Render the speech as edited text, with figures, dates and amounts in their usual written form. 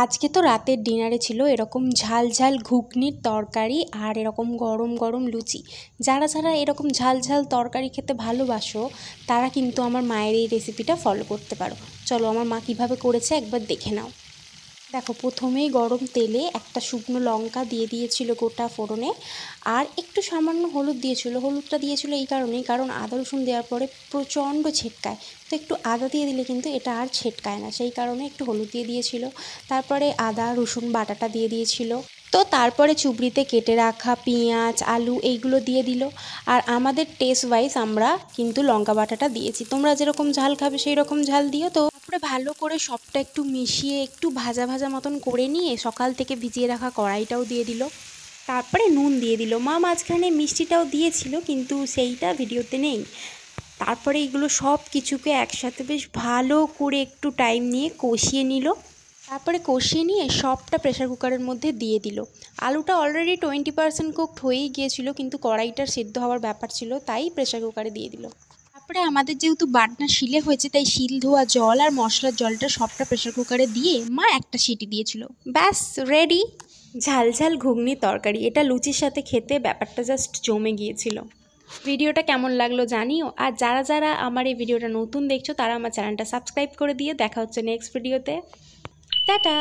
আজকে তো রাতের ডিনারে ছিল এরকম ঝাল ঝাল ঘুগনির তরকারি আর এরকম গরম গরম লুচি। যারা যারা এরকম ঝাল ঝাল তরকারি খেতে ভালোবাসো তারা কিন্তু আমার মায়ের এই রেসিপিটা ফলো করতে পারো। চলো আমার মা কীভাবে করেছে একবার দেখে নাও। দেখো, প্রথমেই গরম তেলে একটা শুকনো লঙ্কা দিয়ে দিয়েছিল গোটা ফোড়নে, আর একটু সামান্য হলুদ দিয়েছিল। হলুদটা দিয়েছিল এই কারণেই, কারণ আদা রসুন দেওয়ার পরে প্রচণ্ড ছেটকায়, তো একটু আদা দিয়ে দিলে কিন্তু এটা আর ছেটকায় না, সেই কারণে একটু হলুদ দিয়ে দিয়েছিল। তারপরে আদা রসুন বাটাটা দিয়ে দিয়েছিল। তো তারপরে চুবড়িতে কেটে রাখা পেঁয়াজ আলু এইগুলো দিয়ে দিল। আর আমাদের টেস্ট ওয়াইজ আমরা কিন্তু লঙ্কা বাটাটা দিয়েছি, তোমরা যেরকম ঝাল খাবে সেই রকম ঝাল দিও। তো তারপরে ভালো করে সবটা একটু মিশিয়ে একটু ভাজা ভাজা মতন করে নিয়ে সকাল থেকে ভিজিয়ে রাখা কড়াইটাও দিয়ে দিল। তারপরে নুন দিয়ে দিল। মা মাঝখানে মিষ্টিটাও দিয়েছিল, কিন্তু সেইটা ভিডিওতে নেই। তারপরে এগুলো সব কিছুকে একসাথে বেশ ভালো করে একটু টাইম নিয়ে কষিয়ে নিল। তারপরে কষিয়ে নিয়ে সবটা প্রেশার কুকারের মধ্যে দিয়ে দিল। আলুটা অলরেডি 20% কুকড হয়েই গিয়েছিল, কিন্তু কড়াইটার সেদ্ধ হওয়ার ব্যাপার ছিল, তাই প্রেশার কুকারে দিয়ে দিল। তারপরে আমাদের যেহেতু বাটনা শিলে হয়েছে, তাই শিল ধোয়া জল আর মশলার জলটা সবটা প্রেশার কুকারে দিয়ে মা একটা সিটি দিয়েছিল। ব্যাস রেডি ঝাল ঝাল ঘুগনি তরকারি। এটা লুচির সাথে খেতে ব্যাপারটা জাস্ট জমে গিয়েছিল। ভিডিওটা কেমন লাগলো জানিও, আর যারা যারা আমার এই ভিডিওটা নতুন দেখছো তারা আমার চ্যানেলটা সাবস্ক্রাইব করে দিয়ে। দেখা হচ্ছে নেক্সট ভিডিওতে। টাটা।